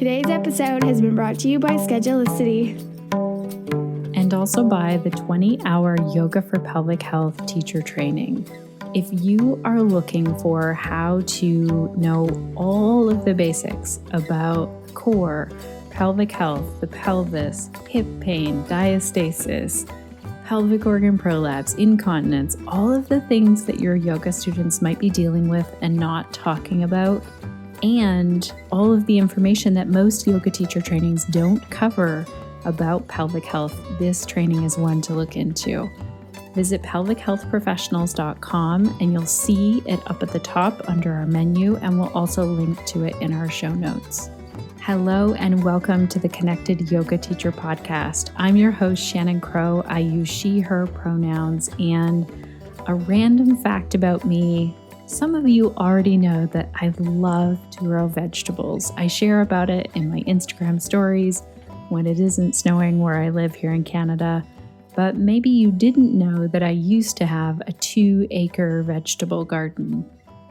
Today's episode has been brought to you by Schedulicity. And also by the 20-hour Yoga for Pelvic Health teacher training. If you are looking for how to know all of the basics about core, pelvic health, the pelvis, hip pain, diastasis, pelvic organ prolapse, incontinence, all of the things that your yoga students might be dealing with and not talking about, and all of the information that most yoga teacher trainings don't cover about pelvic health, this training is one to look into. Visit pelvichealthprofessionals.com and you'll see it up at the top under our menu, and we'll also link to it in our show notes. Hello and welcome to the Connected Yoga Teacher Podcast. I'm your host, Shannon Crow. I use she, her pronouns, and a random fact about me. Some of you already know that I love to grow vegetables. I share about it in my Instagram stories when it isn't snowing where I live here in Canada. But maybe you didn't know that I used to have a 2-acre vegetable garden.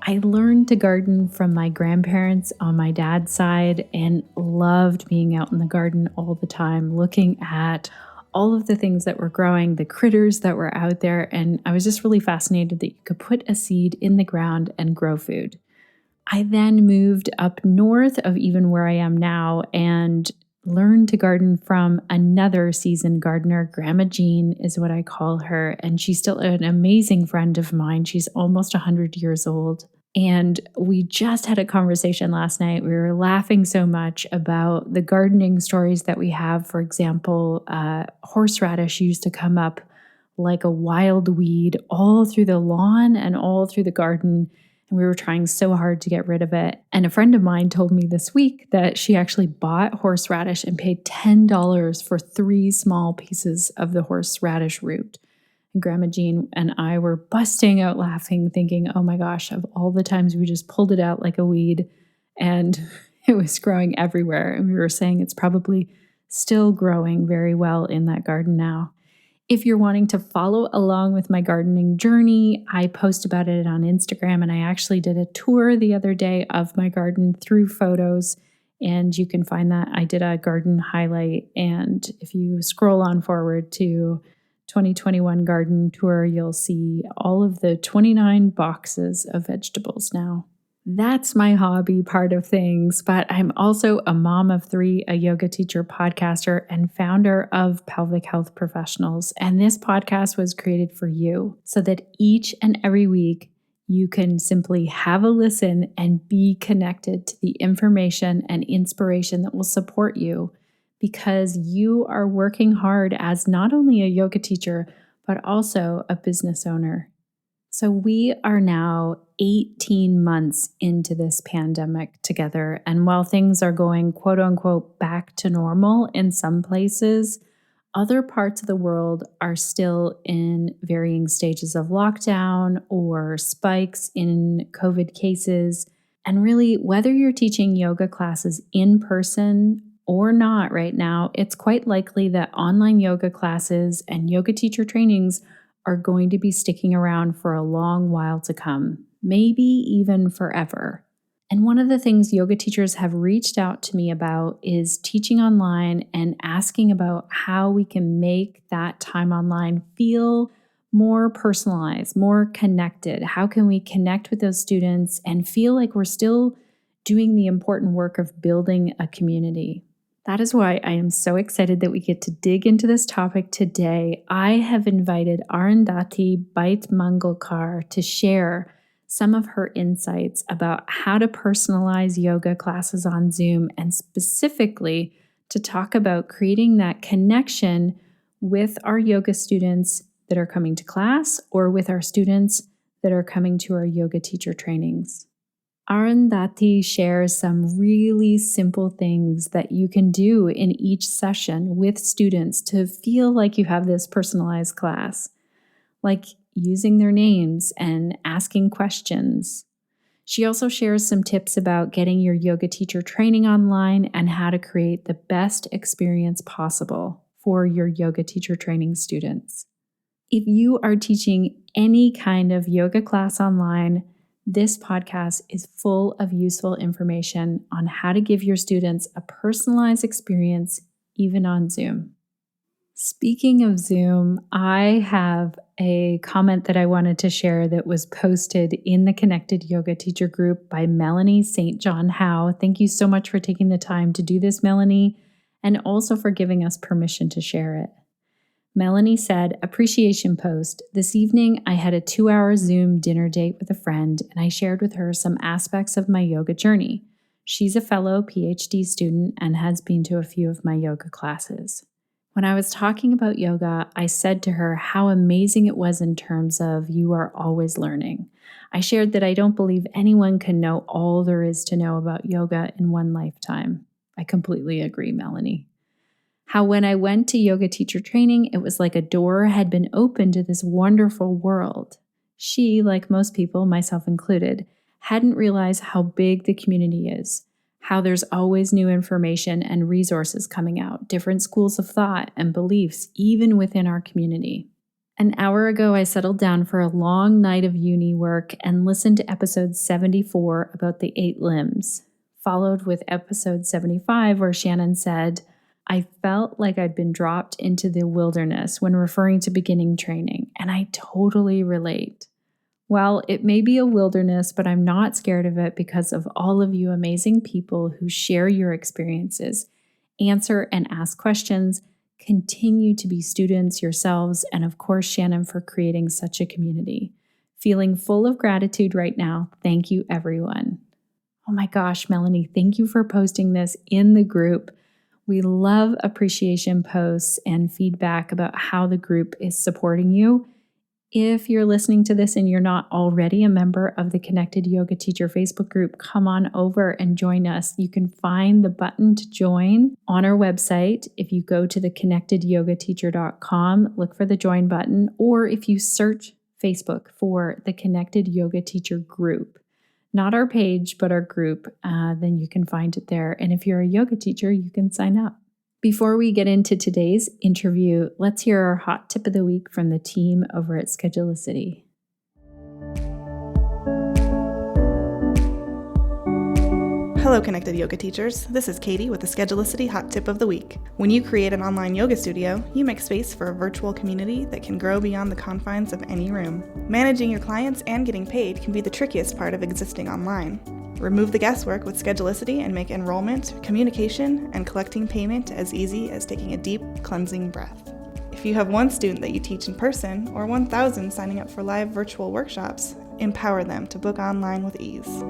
I learned to garden from my grandparents on my dad's side and loved being out in the garden all the time, looking at all of the things that were growing, the critters that were out there. And I was just really fascinated that you could put a seed in the ground and grow food. I then moved up north of even where I am now and learned to garden from another seasoned gardener. Grandma Jean is what I call her, and she's still an amazing friend of mine. She's almost 100 years old. And we just had a conversation last night. We were laughing so much about the gardening stories that we have. For example, horseradish used to come up like a wild weed all through the lawn and all through the garden. And we were trying so hard to get rid of it. And a friend of mine told me this week that she actually bought horseradish and paid $10 for 3 small pieces of the horseradish root. And Grandma Jean and I were busting out laughing, thinking, oh my gosh, of all the times we just pulled it out like a weed and it was growing everywhere. And we were saying it's probably still growing very well in that garden now. If you're wanting to follow along with my gardening journey, I post about it on Instagram, and I actually did a tour the other day of my garden through photos, and you can find that. I did a garden highlight, and if you scroll on forward to 2021 garden tour, you'll see all of the 29 boxes of vegetables now. That's my hobby part of things, but I'm also a mom of 3, a yoga teacher, podcaster, and founder of Pelvic Health Professionals. And this podcast was created for you so that each and every week you can simply have a listen and be connected to the information and inspiration that will support you, because you are working hard as not only a yoga teacher, but also a business owner. So we are now 18 months into this pandemic together. And while things are going, quote unquote, back to normal in some places, other parts of the world are still in varying stages of lockdown or spikes in COVID cases. And really, whether you're teaching yoga classes in person or not right now, it's quite likely that online yoga classes and yoga teacher trainings are going to be sticking around for a long while to come, maybe even forever. And one of the things yoga teachers have reached out to me about is teaching online and asking about how we can make that time online feel more personalized, more connected. How can we connect with those students and feel like we're still doing the important work of building a community? That is why I am so excited that we get to dig into this topic today. I have invited Arundhati Baitmangalkar to share some of her insights about how to personalize yoga classes on Zoom, and specifically to talk about creating that connection with our yoga students that are coming to class or with our students that are coming to our yoga teacher trainings. Arundhati shares some really simple things that you can do in each session with students to feel like you have this personalized class, like using their names and asking questions. She also shares some tips about getting your yoga teacher training online and how to create the best experience possible for your yoga teacher training students. If you are teaching any kind of yoga class online, This podcast is full of useful information on how to give your students a personalized experience, even on Zoom. Speaking of Zoom, I have a comment that I wanted to share that was posted in the Connected Yoga Teacher group by Melanie St. John Howe. Thank you so much for taking the time to do this, Melanie, and also for giving us permission to share it. Melanie said, appreciation post. This evening, I had a 2-hour Zoom dinner date with a friend, and I shared with her some aspects of my yoga journey. She's a fellow PhD student and has been to a few of my yoga classes. When I was talking about yoga, I said to her how amazing it was in terms of you are always learning. I shared that I don't believe anyone can know all there is to know about yoga in one lifetime. I completely agree, Melanie. How when I went to yoga teacher training, it was like a door had been opened to this wonderful world. She, like most people, myself included, hadn't realized how big the community is, how there's always new information and resources coming out, different schools of thought and beliefs, even within our community. An hour ago, I settled down for a long night of uni work and listened to episode 74 about the 8 limbs, followed with episode 75 where Shannon said, I felt like I'd been dropped into the wilderness when referring to beginning training, and I totally relate. Well, it may be a wilderness, but I'm not scared of it because of all of you amazing people who share your experiences, answer and ask questions, continue to be students yourselves, and of course, Shannon for creating such a community. Feeling full of gratitude right now. Thank you, everyone. Oh my gosh, Melanie, thank you for posting this in the group. We love appreciation posts and feedback about how the group is supporting you. If you're listening to this and you're not already a member of the Connected Yoga Teacher Facebook group, come on over and join us. You can find the button to join on our website. If you go to theconnectedyogateacher.com, look for the join button, or if you search Facebook for the Connected Yoga Teacher group. Not our page, but our group, then you can find it there. And if you're a yoga teacher, you can sign up. Before we get into today's interview, let's hear our hot tip of the week from the team over at Schedulicity. Hello, Connected Yoga Teachers. This is Katie with the Schedulicity Hot Tip of the Week. When you create an online yoga studio, you make space for a virtual community that can grow beyond the confines of any room. Managing your clients and getting paid can be the trickiest part of existing online. Remove the guesswork with Schedulicity and make enrollment, communication, and collecting payment as easy as taking a deep, cleansing breath. If you have one student that you teach in person or 1,000 signing up for live virtual workshops, empower them to book online with ease.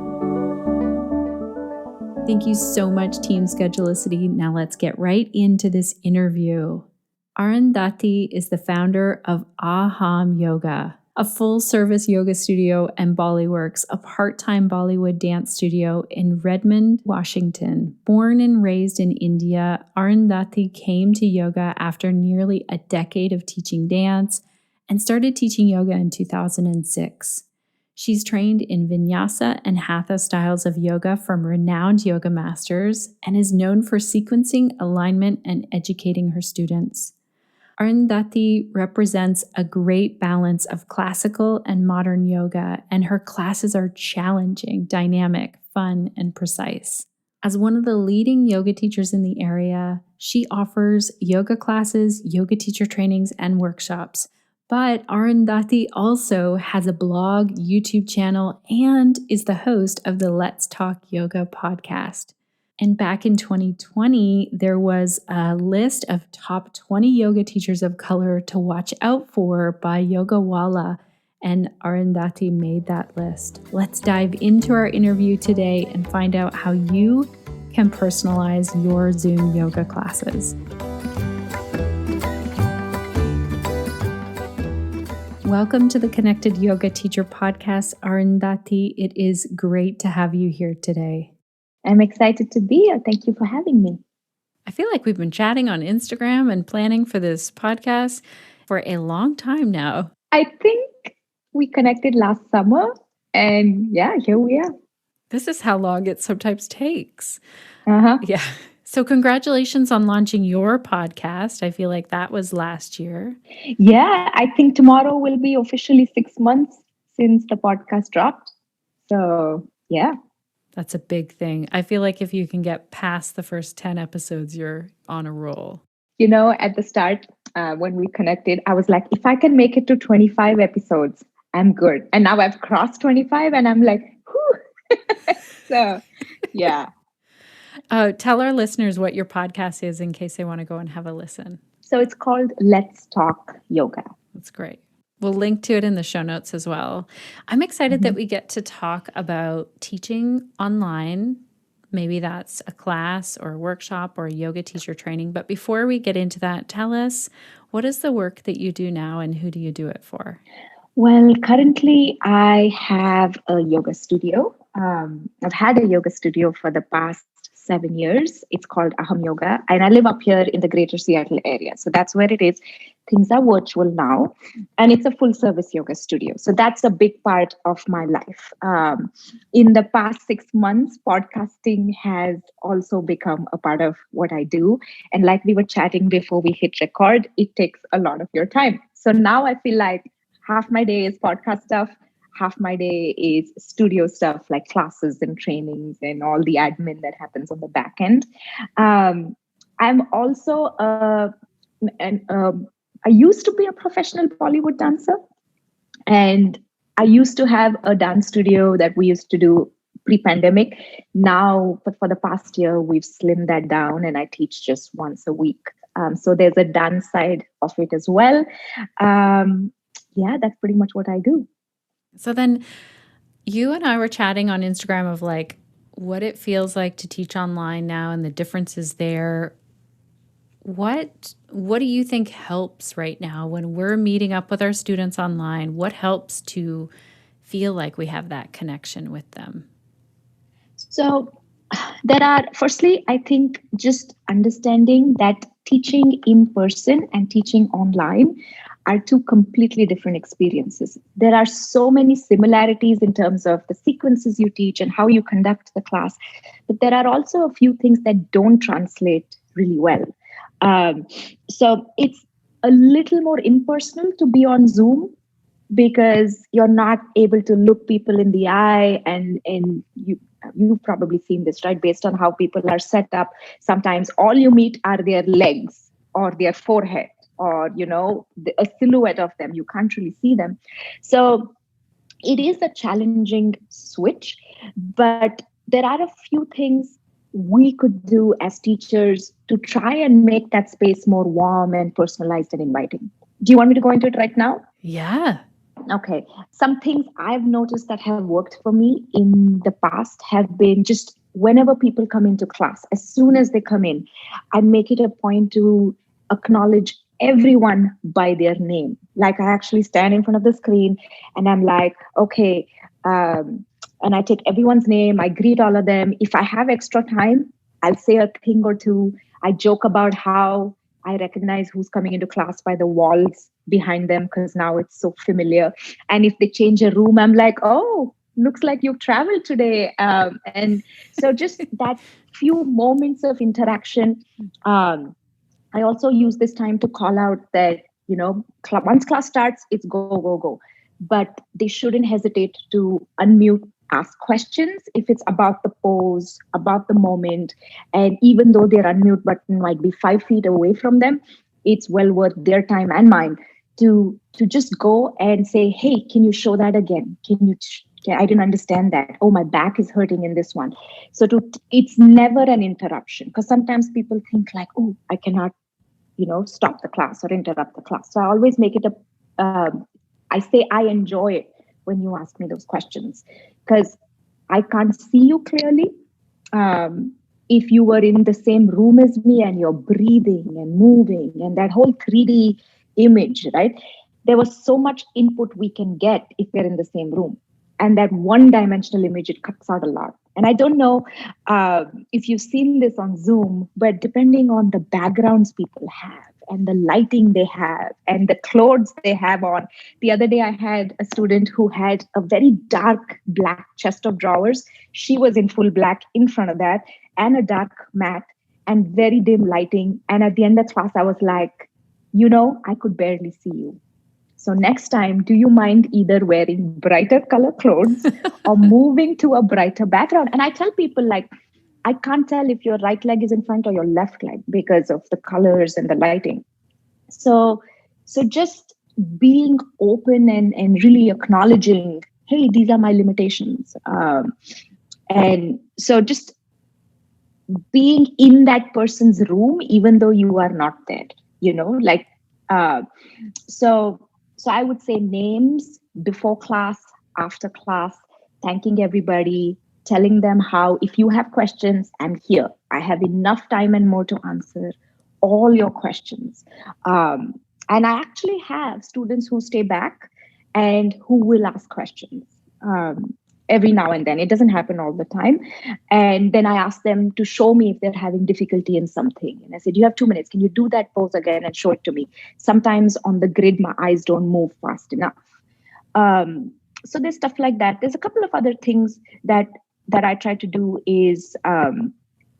Thank you so much, Team Schedulicity. Now let's get right into this interview. Arundhati is the founder of Aham Yoga, a full-service yoga studio, and Bollyworks, a part-time Bollywood dance studio in Redmond, Washington. Born and raised in India, Arundhati came to yoga after nearly a decade of teaching dance and started teaching yoga in 2006. She's trained in vinyasa and hatha styles of yoga from renowned yoga masters and is known for sequencing, alignment, and educating her students. Arundhati represents a great balance of classical and modern yoga, and her classes are challenging, dynamic, fun, and precise. As one of the leading yoga teachers in the area, she offers yoga classes, yoga teacher trainings, and workshops. But Arundhati also has a blog, YouTube channel, and is the host of the Let's Talk Yoga podcast. And back in 2020, there was a list of top 20 yoga teachers of color to watch out for by YogaWalla, and Arundhati made that list. Let's dive into our interview today and find out how you can personalize your Zoom yoga classes. Welcome to the Connected Yoga Teacher podcast, Arundhati. It is great to have you here today. I'm excited to be here. Thank you for having me. I feel like we've been chatting on Instagram and planning for this podcast for a long time now. I think we connected last summer, and yeah, here we are. This is how long it sometimes takes. Uh-huh. Yeah. So congratulations on launching your podcast. I feel like that was last year. Yeah, I think tomorrow will be officially 6 months since the podcast dropped. So, yeah. That's a big thing. I feel like if you can get past the first 10 episodes, you're on a roll. At the start, when we connected, I was like, if I can make it to 25 episodes, I'm good. And now I've crossed 25 and I'm like, whew. So, yeah. Tell our listeners what your podcast is in case they want to go and have a listen. So it's called Let's Talk Yoga. That's great. We'll link to it in the show notes as well. I'm excited that we get to talk about teaching online. Maybe that's a class or a workshop or a yoga teacher training. But before we get into that, tell us, what is the work that you do now and who do you do it for? Well, currently I have a yoga studio. I've had a yoga studio for the past 7 years. It's called Aham Yoga, and I live up here in the greater Seattle area. So that's where it is. Things are virtual now, and it's a full service yoga studio. So that's a big part of my life. In the past 6 months, podcasting has also become a part of what I do. And like we were chatting before we hit record, it takes a lot of your time. So now I feel like half my day is podcast stuff, half my day is studio stuff like classes and trainings and all the admin that happens on the back end. I'm also I used to be a professional Bollywood dancer, and I used to have a dance studio that we used to do pre-pandemic. Now, but for the past year, we've slimmed that down and I teach just once a week. So there's a dance side of it as well. That's pretty much what I do. So then you and I were chatting on Instagram of like what it feels like to teach online now and the differences there. What do you think helps right now when we're meeting up with our students online? What helps to feel like we have that connection with them? So firstly, I think just understanding that teaching in person and teaching online are two completely different experiences. There are so many similarities in terms of the sequences you teach and how you conduct the class, but there are also a few things that don't translate really well. So it's a little more impersonal to be on Zoom because you're not able to look people in the eye, and you've probably seen this, right? Based on how people are set up, sometimes all you meet are their legs or their forehead or, a silhouette of them. You can't really see them. So it is a challenging switch, but there are a few things we could do as teachers to try and make that space more warm and personalized and inviting. Do you want me to go into it right now? Yeah. Okay. Some things I've noticed that have worked for me in the past have been just whenever people come into class, as soon as they come in, I make it a point to acknowledge everyone by their name. Like I actually stand in front of the screen and I'm like, okay, and I take everyone's name. I greet all of them. If I have extra time, I'll say a thing or two. I joke about how I recognize who's coming into class by the walls behind them because now it's so familiar. And if they change a room, I'm like, oh, looks like you've traveled today. And so just that few moments of interaction. I also use this time to call out that, once class starts, it's go, go, go. But they shouldn't hesitate to unmute, ask questions if it's about the pose, about the moment. And even though their unmute button might be 5 feet away from them, it's well worth their time and mine to just go and say, hey, can you show that again? I didn't understand that. Oh, my back is hurting in this one. So it's never an interruption, because sometimes people think like, oh, I cannot, stop the class or interrupt the class. So I always make it I say I enjoy it when you ask me those questions, because I can't see you clearly. If you were in the same room as me and you're breathing and moving and that whole 3D image, right? There was so much input we can get if we're in the same room. And that one-dimensional image, it cuts out a lot. And I don't know if you've seen this on Zoom, but depending on the backgrounds people have and the lighting they have and the clothes they have on. The other day, I had a student who had a very dark black chest of drawers. She was in full black in front of that, and a dark mat and very dim lighting. And at the end of class, I was like, I could barely see you. So next time, do you mind either wearing brighter color clothes or moving to a brighter background? And I tell people, like, I can't tell if your right leg is in front or your left leg because of the colors and the lighting. So just being open and really acknowledging, hey, these are my limitations. And so just being in that person's room, even though you are not there, like, so I would say names before class, after class, thanking everybody, telling them how, if you have questions, I'm here. I have enough time and more to answer all your questions. And I actually have students who stay back and who will ask questions every now and then. It doesn't happen all the time. And then I ask them to show me if they're having difficulty in something. And I said, you have 2 minutes. Can you do that pose again and show it to me? Sometimes on the grid, my eyes don't move fast enough. So there's stuff like that. There's a couple of other things that I try to do is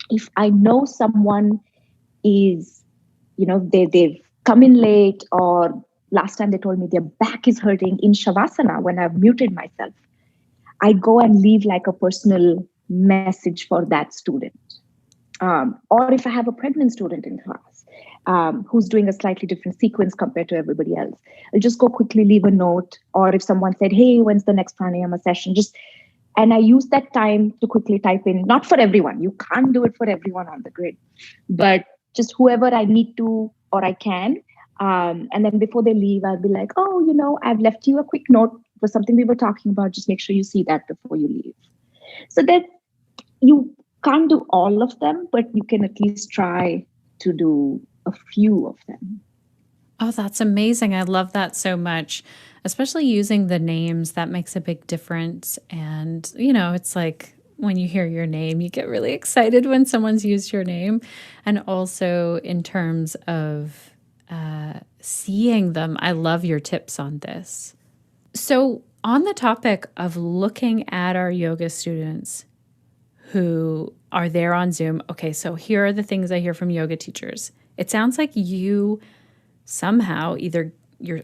if I know someone is, they've come in late, or last time they told me their back is hurting in Shavasana when I've muted myself, I go and leave like a personal message for that student. Or if I have a pregnant student in class who's doing a slightly different sequence compared to everybody else, I'll just go quickly leave a note. Or if someone said, hey, when's the next pranayama session? And I use that time to quickly type in, not for everyone. You can't do it for everyone on the grid, but just whoever I need to or I can. And then before they leave, I'll be like, oh, I've left you a quick note for something we were talking about. Just make sure you see that before you leave. So that you can't do all of them, but you can at least try to do a few of them. Oh, that's amazing. I love that so much, especially using the names. That makes a big difference. And, it's like when you hear your name, you get really excited when someone's used your name. And also in terms of seeing them, I love your tips on this. So on the topic of looking at our yoga students who are there on Zoom, okay, so here are the things I hear from yoga teachers. It sounds like you somehow either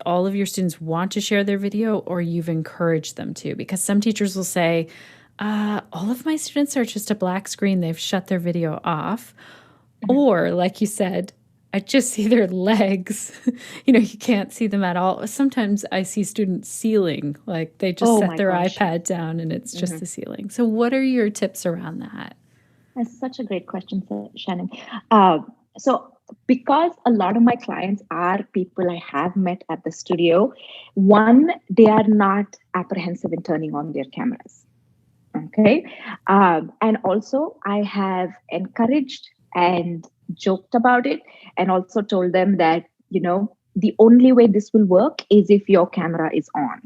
all of your students want to share their video or you've encouraged them to, because some teachers will say, all of my students are just a black screen. They've shut their video off. Mm-hmm. Or like you said, I just see their legs. You can't see them at all. Sometimes I see students ceiling, like they just set their iPad down and it's just the ceiling. So what are your tips around that? That's such a great question, Shannon. So because a lot of my clients are people I have met at the studio, one, they are not apprehensive in turning on their cameras. Okay. And also I have encouraged and joked about it and also told them that, the only way this will work is if your camera is on.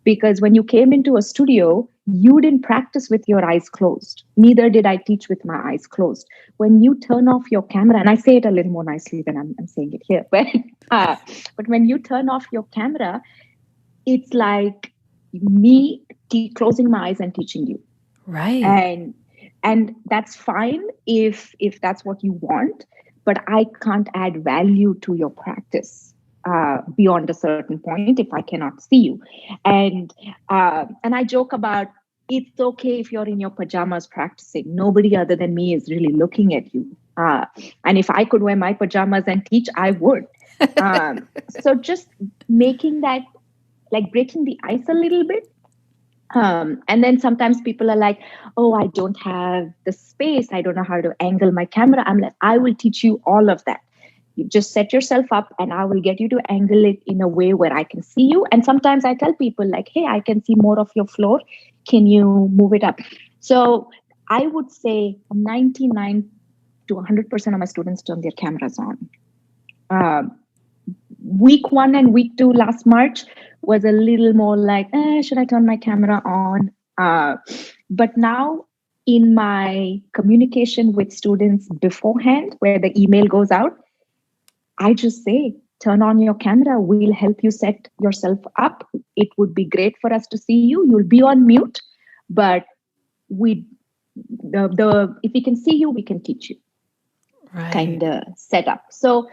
Because when you came into a studio, you didn't practice with your eyes closed. Neither did I teach with my eyes closed. When you turn off your camera, and I say it a little more nicely than I'm saying it here, but when you turn off your camera, it's like me closing my eyes and teaching you. Right. And that's fine if that's what you want, but I can't add value to your practice beyond a certain point if I cannot see you. And I joke about, it's okay if you're in your pajamas practicing. Nobody other than me is really looking at you. And if I could wear my pajamas and teach, I would. So just making that, like breaking the ice a little bit. And then sometimes people are like, oh, I don't have the space. I don't know how to angle my camera. I'm like, I will teach you all of that. You just set yourself up and I will get you to angle it in a way where I can see you. And sometimes I tell people like, hey, I can see more of your floor. Can you move it up? So I would say 99 to 100% of my students turn their cameras on. Week 1 and week 2 last March was a little more like, should I turn my camera on? But now in my communication with students beforehand, where the email goes out, I just say, turn on your camera. We'll help you set yourself up. It would be great for us to see you. You'll be on mute, but if we can see you, we can teach you. Right. Kind of set up. So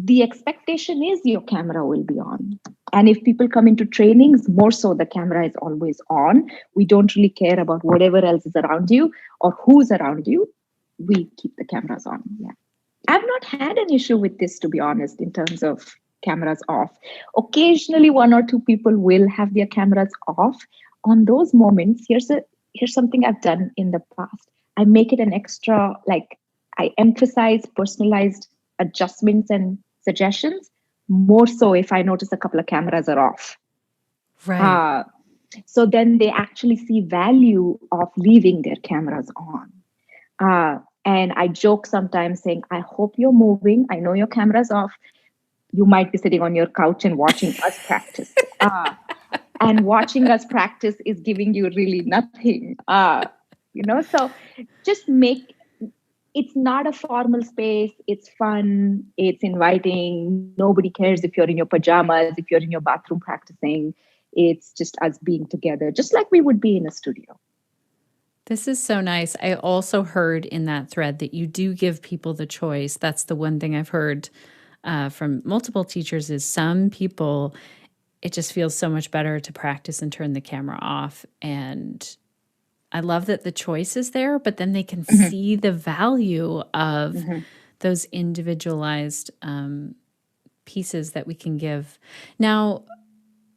the expectation is your camera will be on. And if people come into trainings, more so the camera is always on. We don't really care about whatever else is around you or who's around you. We keep the cameras on. Yeah. I've not had an issue with this, to be honest, in terms of cameras off. Occasionally, one or two people will have their cameras off. On those moments, here's something I've done in the past. I make it an extra, like I emphasize personalized adjustments and suggestions, more so if I notice a couple of cameras are off. Right. So then they actually see value of leaving their cameras on. And I joke sometimes saying, I hope you're moving. I know your camera's off. You might be sitting on your couch and watching us practice. And watching us practice is giving you really nothing. So just it's not a formal space. It's fun. It's inviting. Nobody cares if you're in your pajamas, if you're in your bathroom practicing. It's just us being together, just like we would be in a studio. This is so nice. I also heard in that thread that you do give people the choice. That's the one thing I've heard from multiple teachers is some people, it just feels so much better to practice and turn the camera off. And I love that the choice is there, but then they can see the value of those individualized pieces that we can give. Now,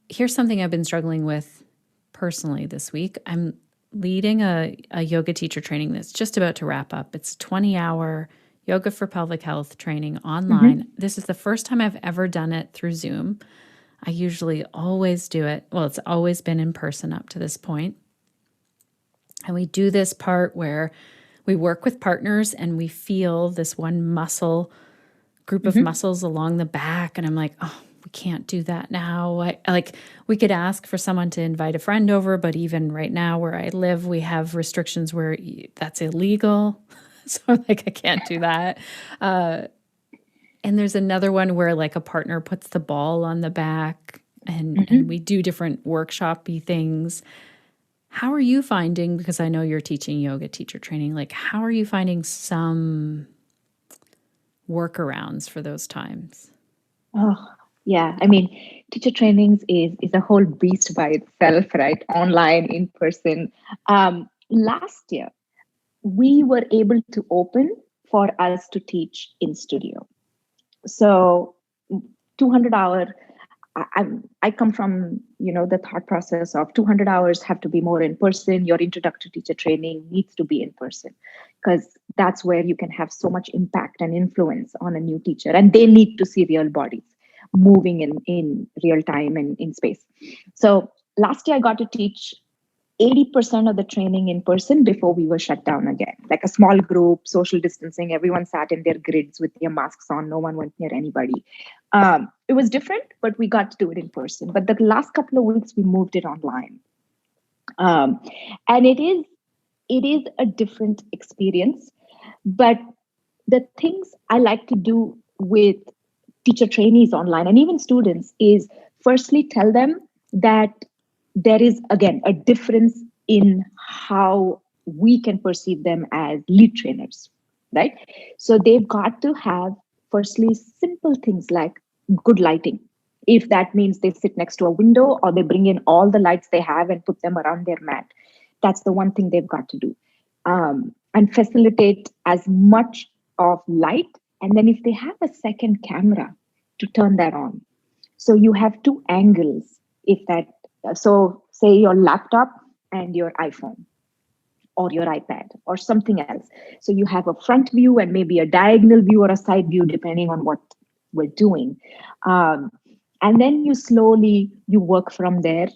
here's something I've been struggling with personally this week. I'm leading a yoga teacher training that's just about to wrap up. It's a 20-hour yoga for pelvic health training online. This is the first time I've ever done it through Zoom. I usually always do it. Well, it's always been in person up to this point. And we do this part where we work with partners and we feel this one group of muscles along the back. And I'm like, oh, we can't do that now. We could ask for someone to invite a friend over, but even right now where I live, we have restrictions where that's illegal. So I'm like, I can't do that. And there's another one where like a partner puts the ball on the back and we do different workshop-y things. How are you finding, because I know you're teaching yoga teacher training, like how are you finding some workarounds for those times? Oh, yeah. I mean, teacher trainings is a whole beast by itself, right? Online, in person. Last year, we were able to open for us to teach in studio. So 200-hour, I come from, the thought process of 200 hours have to be more in person. Your introductory teacher training needs to be in person because that's where you can have so much impact and influence on a new teacher. And they need to see real bodies moving in real time and in space. So last year I got to teach 80% of the training in person before we were shut down again, like a small group, social distancing, everyone sat in their grids with their masks on, no one went near anybody. It was different, but we got to do it in person. But the last couple of weeks, we moved it online. And it is a different experience. But the things I like to do with teacher trainees online and even students is firstly tell them that there is, again, a difference in how we can perceive them as lead trainers, right? So they've got to have, firstly, simple things like good lighting. If that means they sit next to a window or they bring in all the lights they have and put them around their mat, that's the one thing they've got to do. And facilitate as much of light. And then if they have a second camera, to turn that on. So you have two angles. So say your laptop and your iPhone or your iPad or something else. So you have a front view and maybe a diagonal view or a side view, depending on what we're doing. And then you work from there.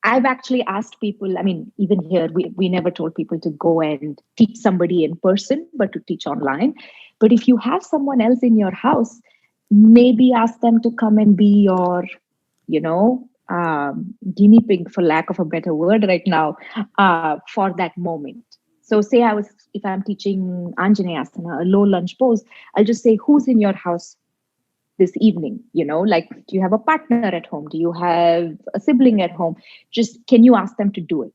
I've actually asked people, even here, we never told people to go and teach somebody in person, but to teach online. But if you have someone else in your house, maybe ask them to come and be your, guinea pig, for lack of a better word right now, for that moment. So say if I'm teaching Anjaneyasana, a low lunge pose, I'll just say, who's in your house this evening? Do you have a partner at home? Do you have a sibling at home? Just, can you ask them to do it?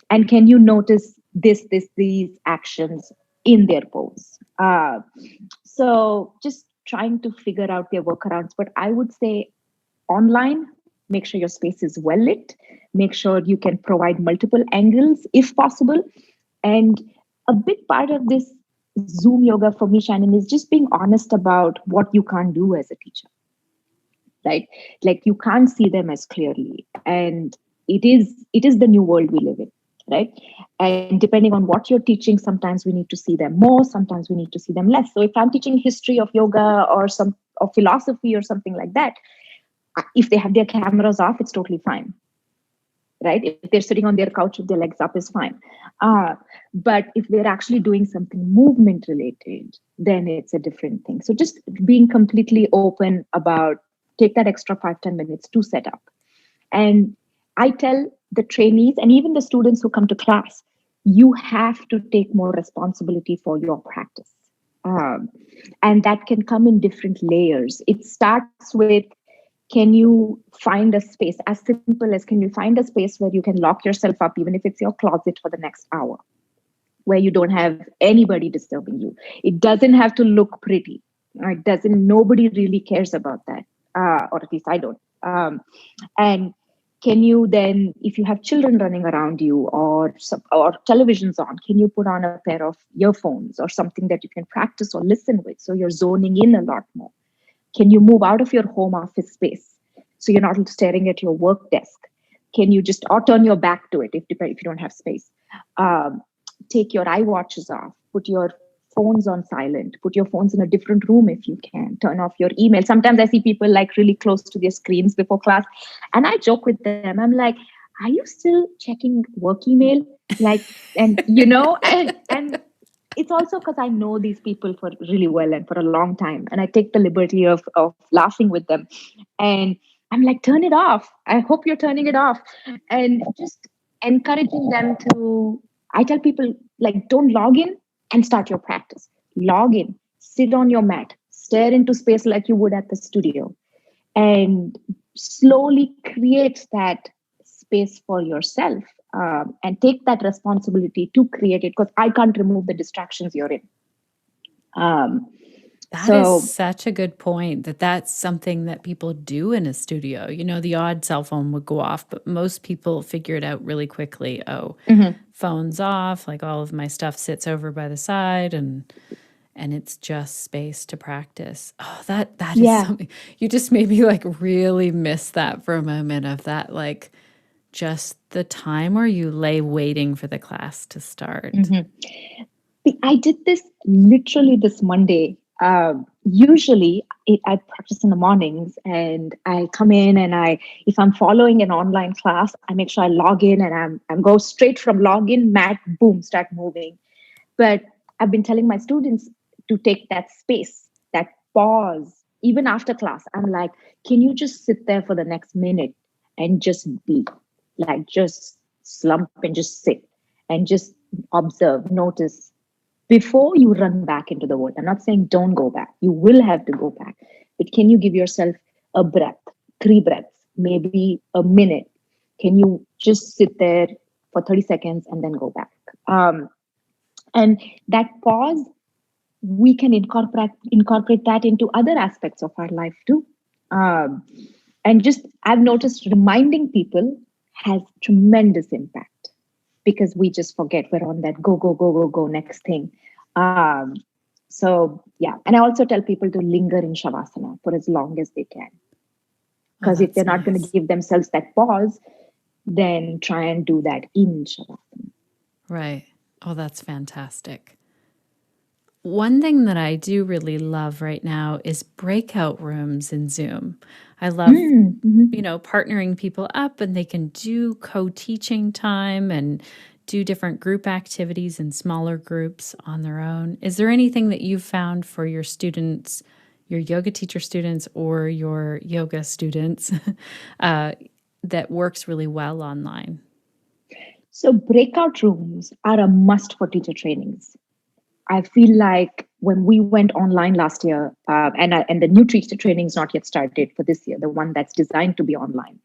And can you notice these actions in their pose? So just trying to figure out their workarounds. But I would say online, make sure your space is well lit, make sure you can provide multiple angles if possible. And a big part of this Zoom yoga for me, Shannon, is just being honest about what you can't do as a teacher, right? Like you can't see them as clearly. And it is the new world we live in, right? And depending on what you're teaching, sometimes we need to see them more, sometimes we need to see them less. So if I'm teaching history of yoga or philosophy or something like that, if they have their cameras off, it's totally fine, right? If they're sitting on their couch with their legs up, is fine. But if they're actually doing something movement related, then it's a different thing. So just being completely open about, take that extra 5-10 minutes to set up. And I tell the trainees and even the students who come to class, you have to take more responsibility for your practice. And that can come in different layers. It starts with, can you find a space as simple as, can you find a space where you can lock yourself up, even if it's your closet, for the next hour, where you don't have anybody disturbing you? It doesn't have to look pretty. It doesn't, nobody really cares about that. Or at least I don't. And can you then, if you have children running around you or television's on, can you put on a pair of earphones or something that you can practice or listen with, so you're zoning in a lot more? Can you move out of your home office space so you're not staring at your work desk? Can you just, or turn your back to it if you don't have space? Take your eye watches off, put your phones on silent, put your phones in a different room if you can, turn off your email. Sometimes I see people like really close to their screens before class, and I joke with them. I'm like, are you still checking work email? Like, and and it's also because I know these people for really well and for a long time, and I take the liberty of laughing with them. And I'm like, turn it off. I hope you're turning it off. And just encouraging them to, I tell people, like, don't log in and start your practice. Log in, sit on your mat, stare into space like you would at the studio, and slowly create that space for yourself. And take that responsibility to create it, because I can't remove the distractions you're in. That is such a good point, that's something that people do in a studio. You know, the odd cell phone would go off, but most people figure it out really quickly. Phone's off, like all of my stuff sits over by the side, and it's just space to practice. Oh, that is something. You just made me like really miss that for a moment, of that, like, just the time where you lay waiting for the class to start. I did this literally this Monday. Usually I practice in the mornings, and I come in, and if I'm following an online class, I make sure I log in, and I'm go straight from login, mat, boom, start moving. But I've been telling my students to take that space, that pause, even after class. I'm like, can you just sit there for the next minute and just be? Like, just slump and just sit and just observe, notice, before you run back into the world. I'm not saying don't go back. You will have to go back. But can you give yourself a breath, 3 breaths, maybe a minute? Can you just sit there for 30 seconds and then go back? And that pause, we can incorporate that into other aspects of our life too. And just, I've noticed reminding people has tremendous impact, because we just forget we're on that go next thing. So yeah. And I also tell people to linger in Shavasana for as long as they can. Because if they're not going to give themselves that pause, then try and do that in Shavasana. Right. Oh, that's fantastic. One thing that I do really love right now is breakout rooms in Zoom. I love, partnering people up, and they can do co-teaching time and do different group activities in smaller groups on their own. Is there anything that you've found for your students, your yoga teacher students or your yoga students, that works really well online? So breakout rooms are a must for teacher trainings. I feel like when we went online last year, and the new teacher training is not yet started for this year, the one that's designed to be online,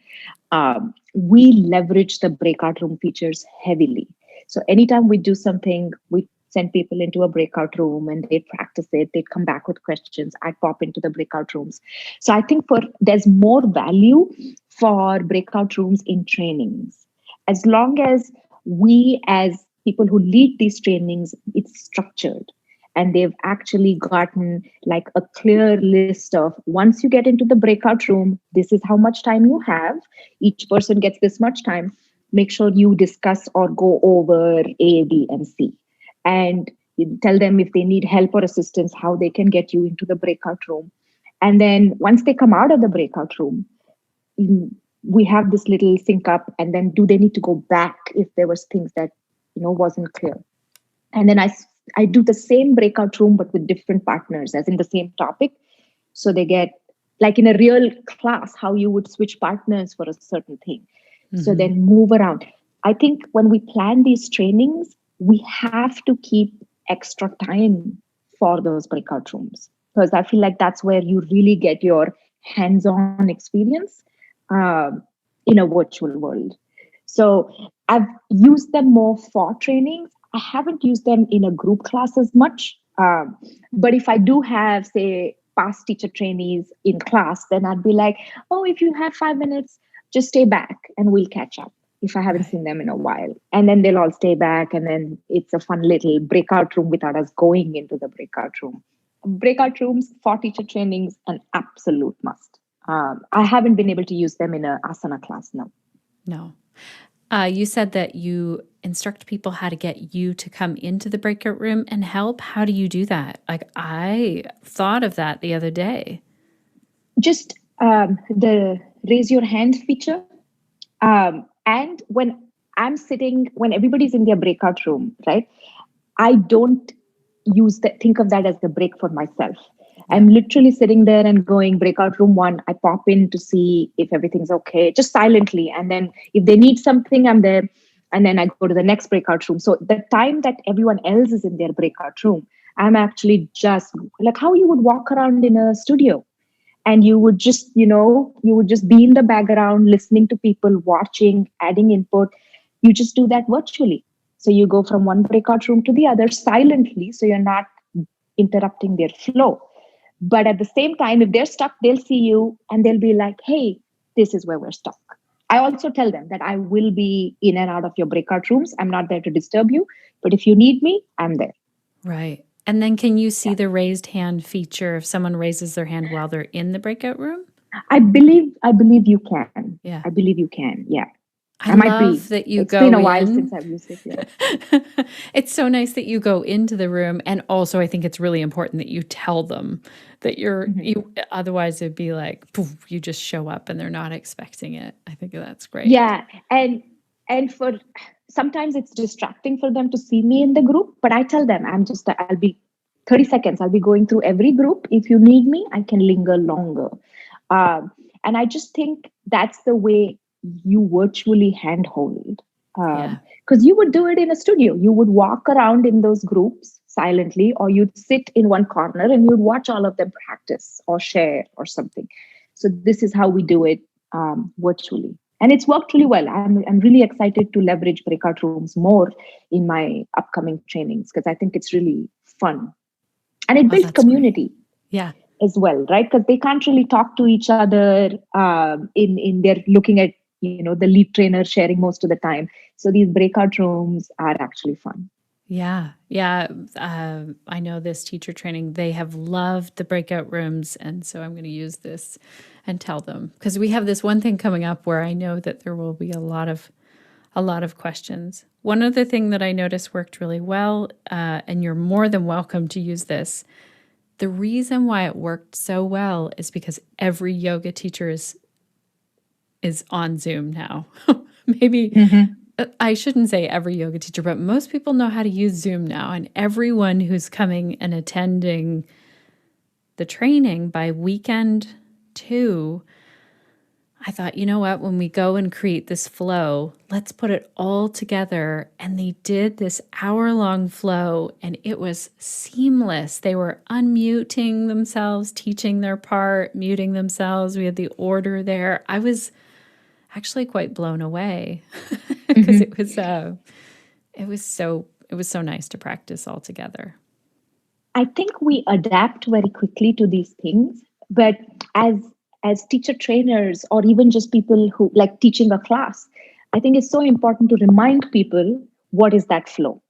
we leverage the breakout room features heavily. So anytime we do something, we send people into a breakout room and they'd practice it. They'd come back with questions. I'd pop into the breakout rooms. So I think there's more value for breakout rooms in trainings. As long as we as people who lead these trainings, it's structured. And they've actually gotten like a clear list of, once you get into the breakout room, this is how much time you have. Each person gets this much time. Make sure you discuss or go over A, B, and C. And you tell them if they need help or assistance, how they can get you into the breakout room. And then once they come out of the breakout room, we have this little sync up. And then do they need to go back if there was things that, wasn't clear? And then I do the same breakout room, but with different partners, as in the same topic. So they get, like in a real class, how you would switch partners for a certain thing. Mm-hmm. So then move around. I think when we plan these trainings, we have to keep extra time for those breakout rooms, because I feel like that's where you really get your hands-on experience in a virtual world. So I've used them more for trainings. I haven't used them in a group class as much. But if I do have, say, past teacher trainees in class, then I'd be like, oh, if you have 5 minutes, just stay back and we'll catch up if I haven't seen them in a while. And then they'll all stay back. And then it's a fun little breakout room without us going into the breakout room. Breakout rooms for teacher trainings, an absolute must. I haven't been able to use them in an asana class, no. No. You said that you instruct people how to get you to come into the breakout room and help. How do you do that? Like, I thought of that the other day. Just the raise your hand feature. And when everybody's in their breakout room, right? I don't think of that as the break for myself. I'm literally sitting there and going, breakout room 1, I pop in to see if everything's okay, just silently. And then if they need something, I'm there. And then I go to the next breakout room. So the time that everyone else is in their breakout room, I'm actually just like how you would walk around in a studio. And you would just, be in the background, listening to people, watching, adding input. You just do that virtually. So you go from one breakout room to the other silently. So you're not interrupting their flow. But at the same time, if they're stuck, they'll see you and they'll be like, hey, this is where we're stuck. I also tell them that I will be in and out of your breakout rooms. I'm not there to disturb you. But if you need me, I'm there. Right. And then can you see the raised hand feature if someone raises their hand while they're in the breakout room? I believe you can. Yeah. I believe you can. Yeah. I love that you go in. It's been a while since I've used it. Yeah. It's so nice that you go into the room. And also, I think it's really important that you tell them that you, otherwise it'd be like, poof, you just show up and they're not expecting it. I think that's great. Yeah. And for sometimes it's distracting for them to see me in the group, but I tell them I'll be 30 seconds. I'll be going through every group. If you need me, I can linger longer. And I just think that's the way you virtually handhold. Because you would do it in a studio. You would walk around in those groups silently, or you'd sit in one corner and you'd watch all of them practice or share or something. So this is how we do it virtually. And it's worked really well. I'm really excited to leverage breakout rooms more in my upcoming trainings because I think it's really fun. And it builds community. Great. Yeah. As well, right? Because they can't really talk to each other in their looking at, the lead trainer sharing most of the time. So these breakout rooms are actually fun. Yeah. Yeah. I know this teacher training, they have loved the breakout rooms. And so I'm going to use this and tell them, because we have this one thing coming up where I know that there will be a lot of questions. One other thing that I noticed worked really well, and you're more than welcome to use this. The reason why it worked so well is because every yoga teacher is on Zoom now. Maybe I shouldn't say every yoga teacher, but most people know how to use Zoom now. And everyone who's coming and attending the training by weekend 2, I thought, you know what, when we go and create this flow, let's put it all together. And they did this hour-long flow and it was seamless. They were unmuting themselves, teaching their part, muting themselves. We had the order there. I was actually quite blown away because it was so so nice to practice all together. I think we adapt very quickly to these things, but as teacher trainers or even just people who like teaching a class, I think it's so important to remind people what is that flow.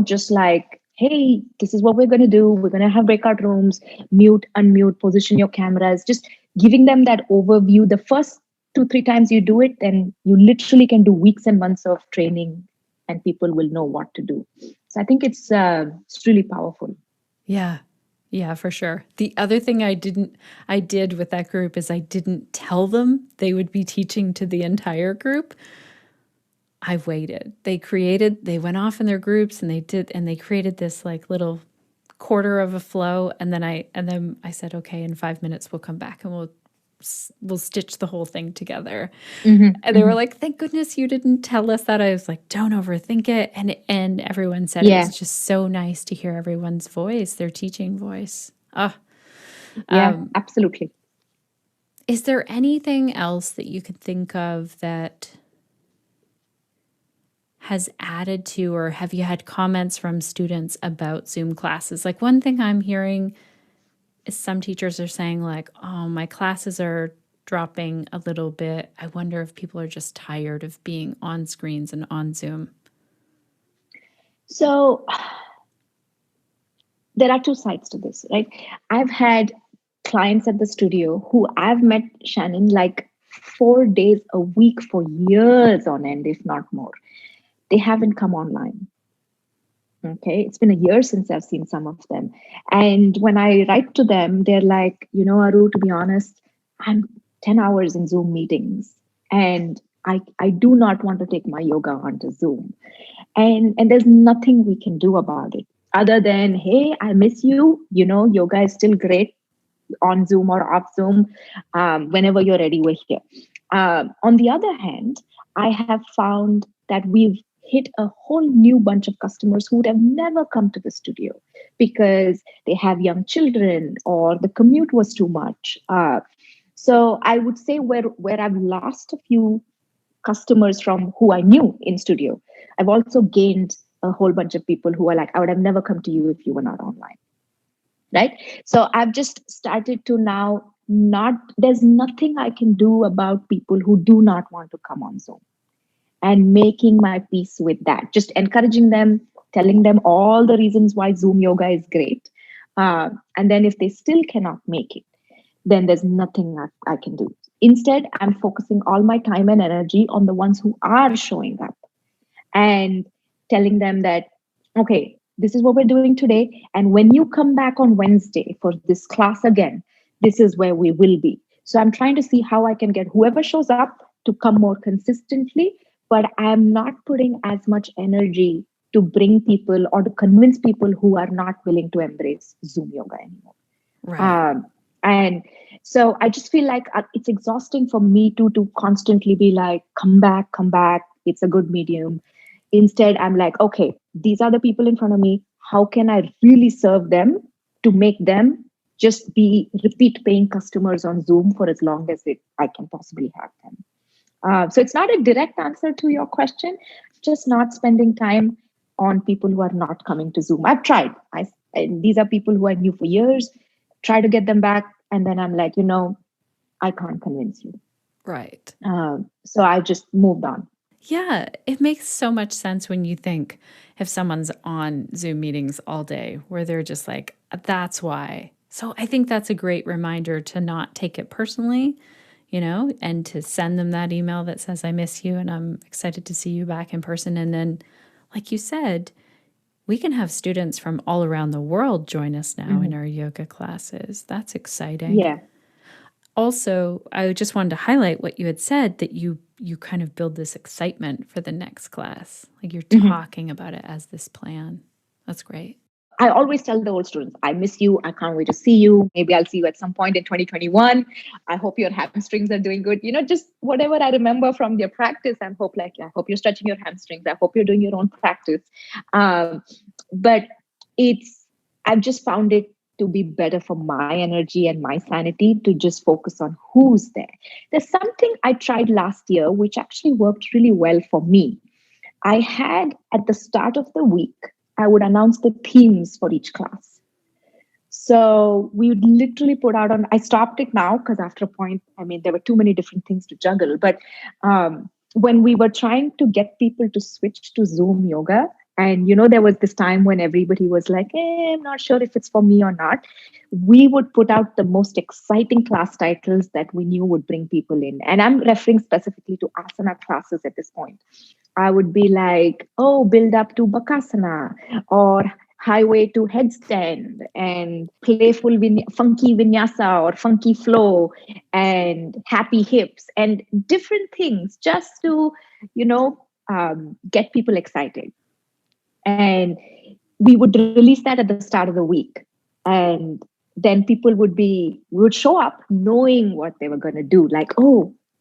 Just like, hey, this is what we're going to do. We're going to have breakout rooms, mute, unmute, position your cameras, just giving them that overview. The first 2-3 times you do it, then you literally can do weeks and months of training and people will know what to do. So I think it's really powerful. Yeah. Yeah, for sure. The other thing I did with that group is I didn't tell them they would be teaching to the entire group. I waited. They went off in their groups and they created this like little quarter of a flow. And then I said, okay, in 5 minutes we'll come back and we'll stitch the whole thing together. And they were like, thank goodness you didn't tell us that. I was like, don't overthink it. And everyone said it was just so nice to hear everyone's voice, their teaching voice. Absolutely. Is there anything else that you could think of that has added to, or have you had comments from students about Zoom classes? Like one thing I'm hearing is some teachers are saying like, oh, my classes are dropping a little bit. I wonder if people are just tired of being on screens and on Zoom. So there are two sides to this, right? I've had clients at the studio who I've met, Shannon, like 4 days a week for years on end, if not more. They haven't come online. Okay, it's been a year since I've seen some of them. And when I write to them, they're like, Aru, to be honest, I'm 10 hours in Zoom meetings and I do not want to take my yoga onto Zoom. And there's nothing we can do about it other than, hey, I miss you. Yoga is still great on Zoom or off Zoom. Whenever you're ready, we're here. On the other hand, I have found that we've hit a whole new bunch of customers who would have never come to the studio because they have young children or the commute was too much. So I would say where I've lost a few customers from who I knew in studio, I've also gained a whole bunch of people who are like, I would have never come to you if you were not online. Right? So I've just started to now there's nothing I can do about people who do not want to come on Zoom. And making my peace with that, just encouraging them, telling them all the reasons why Zoom yoga is great. And then if they still cannot make it, then there's nothing I can do. Instead, I'm focusing all my time and energy on the ones who are showing up and telling them that, okay, this is what we're doing today. And when you come back on Wednesday for this class again, this is where we will be. So I'm trying to see how I can get whoever shows up to come more consistently, but I'm not putting as much energy to bring people or to convince people who are not willing to embrace Zoom yoga anymore. Right. And so I just feel like it's exhausting for me to constantly be like, come back. It's a good medium. Instead, I'm like, okay, these are the people in front of me. How can I really serve them to make them just be repeat paying customers on Zoom for as long as I can possibly have them? So it's not a direct answer to your question, just not spending time on people who are not coming to Zoom. I've tried. And these are people who I knew for years, try to get them back. And then I'm like, I can't convince you. Right. So I just moved on. Yeah, it makes so much sense when you think if someone's on Zoom meetings all day where they're just like, that's why. So I think that's a great reminder to not take it personally, and to send them that email that says, I miss you and I'm excited to see you back in person. And then, like you said, we can have students from all around the world join us now in our yoga classes. That's exciting. Yeah. Also, I just wanted to highlight what you had said, that you kind of build this excitement for the next class. Like you're talking about it as this plan. That's great. I always tell the old students, I miss you. I can't wait to see you. Maybe I'll see you at some point in 2021. I hope your hamstrings are doing good. just whatever I remember from your practice. I hope you're stretching your hamstrings. I hope you're doing your own practice. But I've just found it to be better for my energy and my sanity to just focus on who's there. There's something I tried last year, which actually worked really well for me. I had at the start of the week, I would announce the themes for each class. So we would literally put out I stopped it now because after a point, there were too many different things to juggle. But when we were trying to get people to switch to Zoom yoga, and there was this time when everybody was like, I'm not sure if it's for me or not. We would put out the most exciting class titles that we knew would bring people in. And I'm referring specifically to asana classes at this point. I would be like, build up to Bakasana, or highway to headstand, and playful funky vinyasa or funky flow, and happy hips, and different things just to get people excited. And we would release that at the start of the week, and then people would show up knowing what they were going to do, like,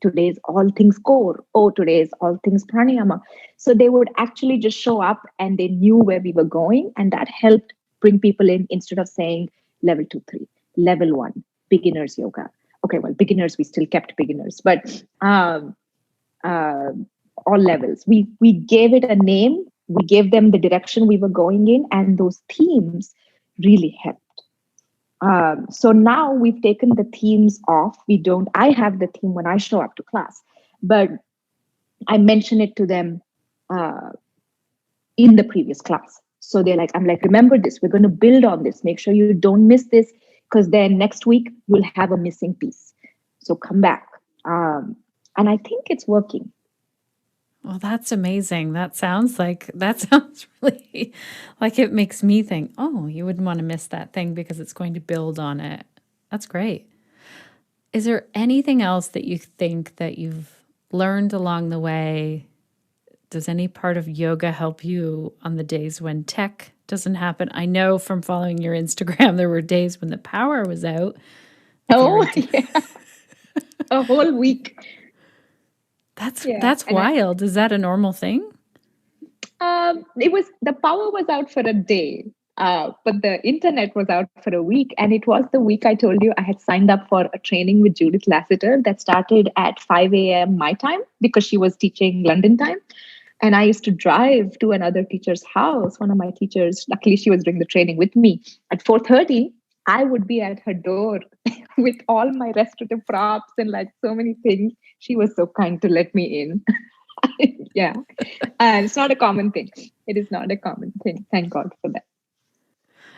today's all things core, today's all things pranayama. So they would actually just show up and they knew where we were going, and that helped bring people in instead of saying level 2, 3, level 1, beginners yoga. Okay, well, beginners, we still kept beginners, but all levels. We gave it a name, we gave them the direction we were going in, and those themes really helped. So now we've taken the themes off. I have the theme when I show up to class, but I mention it to them in the previous class. So I'm like, remember this, we're going to build on this. Make sure you don't miss this, because then next week you'll have a missing piece. So come back. And I think it's working. Well, that's amazing. That sounds really like it makes me think, you wouldn't want to miss that thing because it's going to build on it. That's great. Is there anything else that you think that you've learned along the way? Does any part of yoga help you on the days when tech doesn't happen? I know from following your Instagram, there were days when the power was out. Yeah. A whole week. That's wild. Is that a normal thing? The power was out for a day, but the internet was out for a week. And it was the week I told you I had signed up for a training with Judith Lassiter that started at 5 a.m. my time, because she was teaching London time. And I used to drive to another teacher's house, one of my teachers. Luckily, she was doing the training with me. At 4:30, I would be at her door with all my restorative props and like so many things. She was so kind to let me in. Yeah. It's not a common thing. It is not a common thing. Thank God for that.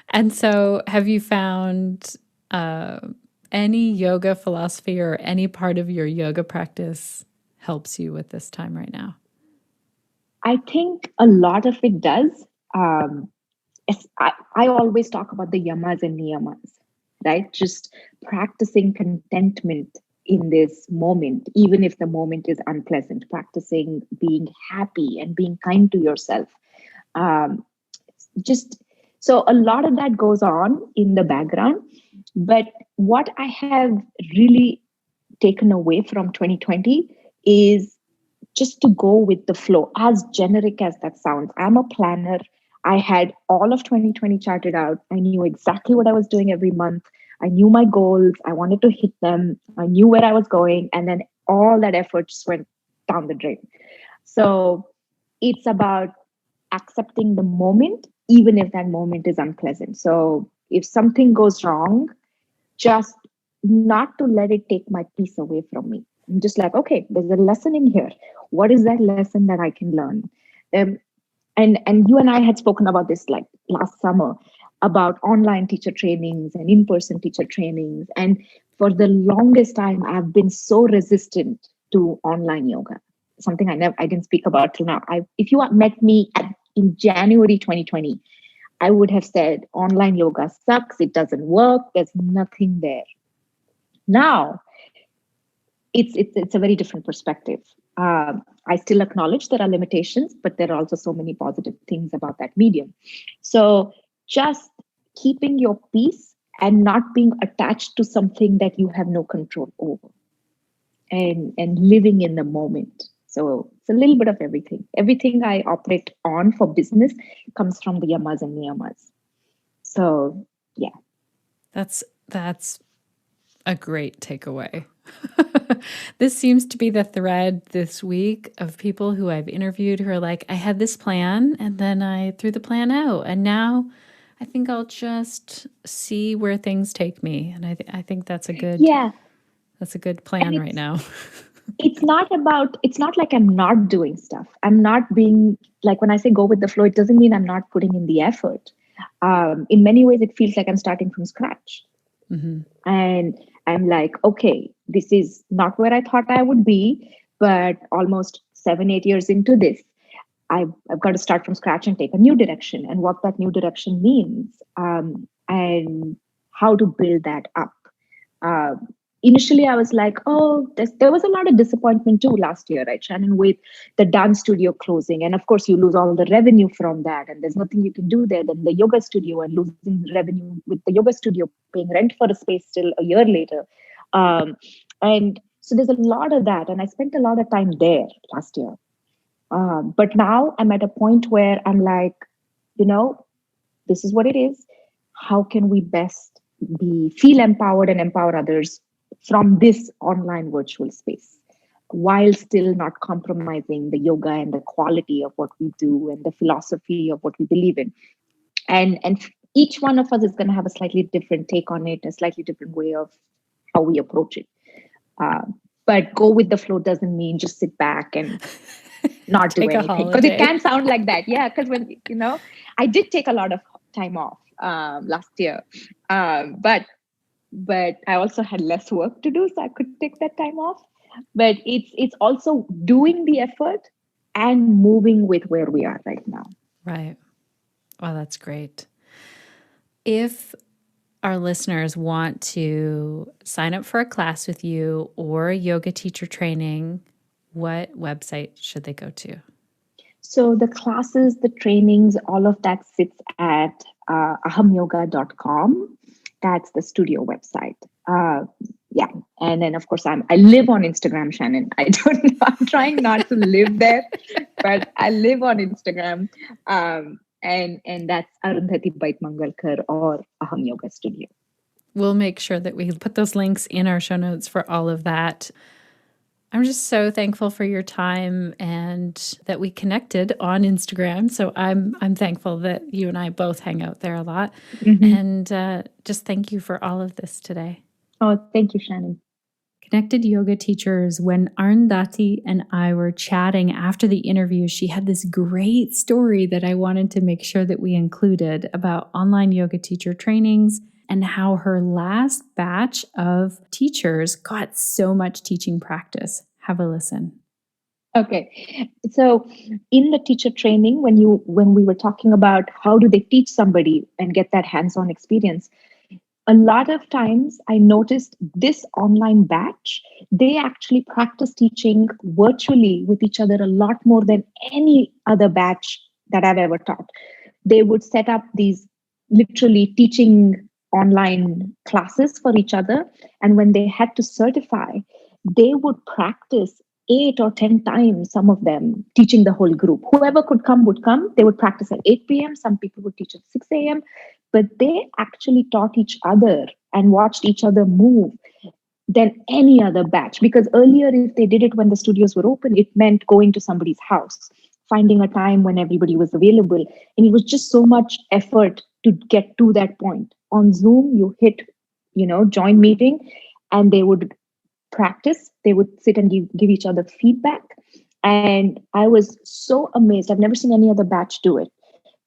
And so have you found any yoga philosophy or any part of your yoga practice helps you with this time right now? I think a lot of it does. I always talk about the yamas and niyamas, right? Just practicing contentment in this moment, even if the moment is unpleasant, practicing being happy and being kind to yourself. So a lot of that goes on in the background. But what I have really taken away from 2020 is just to go with the flow, as generic as that sounds. I'm a planner. I had all of 2020 charted out. I knew exactly what I was doing every month. I knew my goals. I wanted to hit them. I knew where I was going. And then all that effort just went down the drain. So it's about accepting the moment, even if that moment is unpleasant. So if something goes wrong, just not to let it take my peace away from me. I'm just like, okay, there's a lesson in here. What is that lesson that I can learn? And you and I had spoken about this like last summer about online teacher trainings and in-person teacher trainings. And for the longest time, I've been so resistant to online yoga. Something I didn't speak about till now. If you met me in January 2020, I would have said online yoga sucks. It doesn't work. There's nothing there. Now, it's a very different perspective. I still acknowledge there are limitations, but there are also so many positive things about that medium. So just keeping your peace and not being attached to something that you have no control over, and living in the moment. So it's a little bit of everything. Everything I operate on for business comes from the yamas and niyamas. So yeah. That's a great takeaway. This seems to be the thread this week of people who I've interviewed who are like, I had this plan and then I threw the plan out. And now I think I'll just see where things take me. And I think that's a good plan right now. It's not like I'm not doing stuff. I'm not being like, when I say go with the flow, it doesn't mean I'm not putting in the effort. In many ways, it feels like I'm starting from scratch. Mm-hmm. And I'm like, okay, this is not where I thought I would be, but almost 7-8 years into this, I've got to start from scratch and take a new direction, and what that new direction means, and how to build that up. Initially, I was like, oh, there was a lot of disappointment too last year, right, Shannon, with the dance studio closing. And of course, you lose all the revenue from that. And there's nothing you can do there. Then the yoga studio and losing revenue with the yoga studio, paying rent for a space still a year later. And so there's a lot of that. And I spent a lot of time there last year. But now I'm at a point where I'm like, this is what it is. How can we best feel empowered and empower others from this online virtual space, while still not compromising the yoga and the quality of what we do and the philosophy of what we believe in. And each one of us is going to have a slightly different take on it, a slightly different way of how we approach it. But go with the flow doesn't mean just sit back and not do anything. Because it can sound like that. Yeah, because when, I did take a lot of time off last year. But I also had less work to do, so I could take that time off. But it's also doing the effort and moving with where we are right now. Right. Well, that's great. If our listeners want to sign up for a class with you or a yoga teacher training, what website should they go to? So the classes, the trainings, all of that sits at ahamyoga.com. That's the studio website. Yeah. And then, of course, I live on Instagram, Shannon. I'm trying not to live there, but I live on Instagram. And that's Arundhati Baitmangalkar or Aham Yoga Studio. We'll make sure that we put those links in our show notes for all of that. I'm just so thankful for your time and that we connected on Instagram. So I'm thankful that you and I both hang out there a lot. Mm-hmm. And just thank you for all of this today. Oh, thank you, Shannon. Connected Yoga teachers, when Arundhati and I were chatting after the interview, she had this great story that I wanted to make sure that we included about online yoga teacher trainings and how her last batch of teachers got so much teaching practice. Have a listen. Okay. So in the teacher training, when we were talking about how do they teach somebody and get that hands-on experience, a lot of times I noticed this online batch, they actually practice teaching virtually with each other a lot more than any other batch that I've ever taught. They would set up these literally teaching online classes for each other. And when they had to certify, they would practice 8 or 10 times, some of them teaching the whole group. Whoever could come would come. They would practice at 8 p.m. Some people would teach at 6 a.m. But they actually taught each other and watched each other move than any other batch. Because earlier, if they did it when the studios were open, it meant going to somebody's house, finding a time when everybody was available. And it was just so much effort to get to that point. On Zoom, you hit, join meeting, and they would practice. They would sit and give each other feedback. And I was so amazed. I've never seen any other batch do it.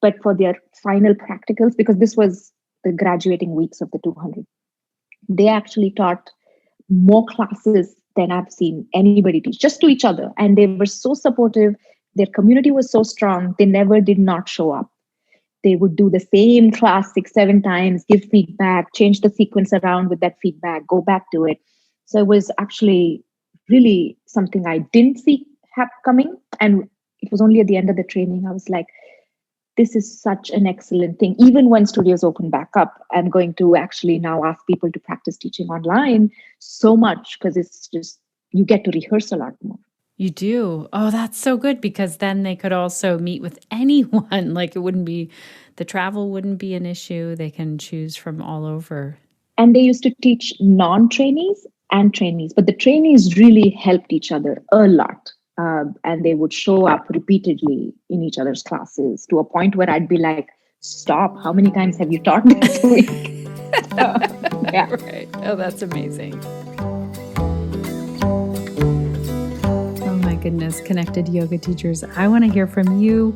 But for their final practicals, because this was the graduating weeks of the 200, they actually taught more classes than I've seen anybody teach, just to each other. And they were so supportive. Their community was so strong. They never did not show up. They would do the same class 6-7 times, give feedback, change the sequence around with that feedback, go back to it. So it was actually really something I didn't see coming. And it was only at the end of the training, I was like, this is such an excellent thing. Even when studios open back up, I'm going to actually now ask people to practice teaching online so much, because it's just, you get to rehearse a lot more. You do. Oh, that's so good, because then they could also meet with anyone. Like the travel wouldn't be an issue. They can choose from all over. And they used to teach non-trainees and trainees. But the trainees really helped each other a lot. And they would show up repeatedly in each other's classes to a point where I'd be like, stop, how many times have you taught this week? Yeah. Right. Oh, that's amazing. Oh my goodness, Connected Yoga Teachers. I want to hear from you.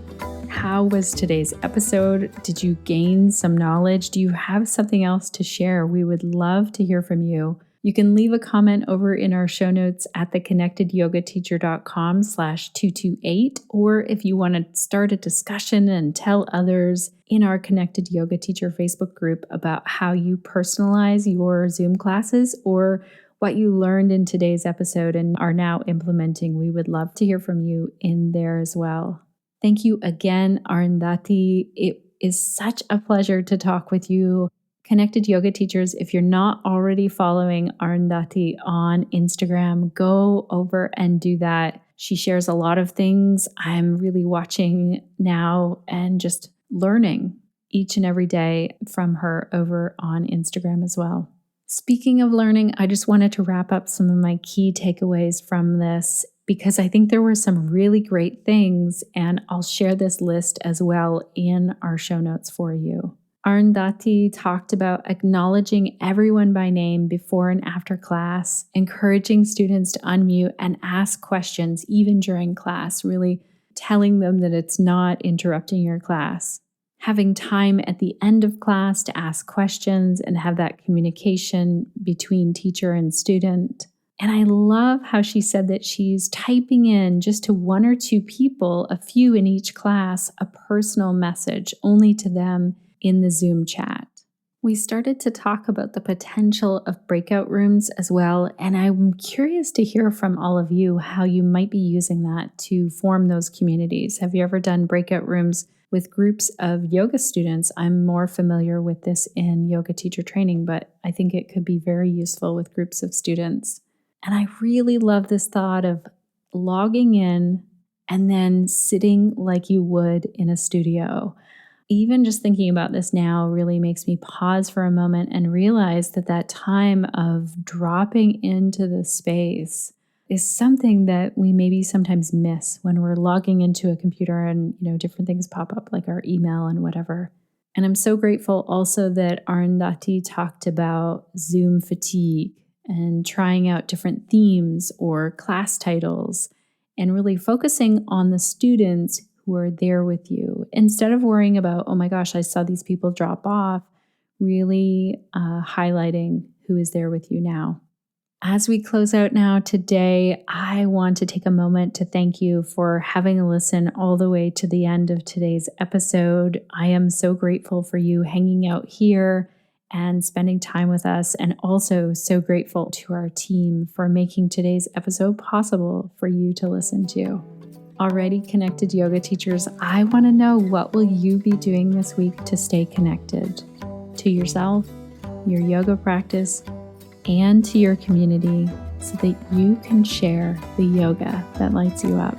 How was today's episode? Did you gain some knowledge? Do you have something else to share? We would love to hear from you. You can leave a comment over in our show notes at theconnectedyogateacher.com/228. Or if you want to start a discussion and tell others in our Connected Yoga Teacher Facebook group about how you personalize your Zoom classes or what you learned in today's episode and are now implementing, we would love to hear from you in there as well. Thank you again, Arundhati. It is such a pleasure to talk with you. Connected Yoga Teachers, if you're not already following Arundhati on Instagram, go over and do that. She shares a lot of things I'm really watching now and just learning each and every day from her over on Instagram as well. Speaking of learning, I just wanted to wrap up some of my key takeaways from this because I think there were some really great things, and I'll share this list as well in our show notes for you. Arundhati talked about acknowledging everyone by name before and after class, encouraging students to unmute and ask questions even during class, really telling them that it's not interrupting your class. Having time at the end of class to ask questions and have that communication between teacher and student. And I love how she said that she's typing in just to one or two people, a few in each class, a personal message only to them in the Zoom chat. We started to talk about the potential of breakout rooms as well, and I'm curious to hear from all of you how you might be using that to form those communities. Have you ever done breakout rooms with groups of yoga students? I'm more familiar with this in yoga teacher training, but I think it could be very useful with groups of students. And I really love this thought of logging in and then sitting like you would in a studio. Even just thinking about this now really makes me pause for a moment and realize that that time of dropping into the space is something that we maybe sometimes miss when we're logging into a computer and, different things pop up like our email and whatever. And I'm so grateful also that Arundhati talked about Zoom fatigue and trying out different themes or class titles and really focusing on the students who are there with you instead of worrying about, oh my gosh, I saw these people drop off, really highlighting who is there with you now. As we close out now today, I want to take a moment to thank you for having a listen all the way to the end of today's episode. I am so grateful for you hanging out here and spending time with us, and also so grateful to our team for making today's episode possible for you to listen to. Already connected yoga teachers, I want to know, what will you be doing this week to stay connected to yourself, your yoga practice, and to your community so that you can share the yoga that lights you up?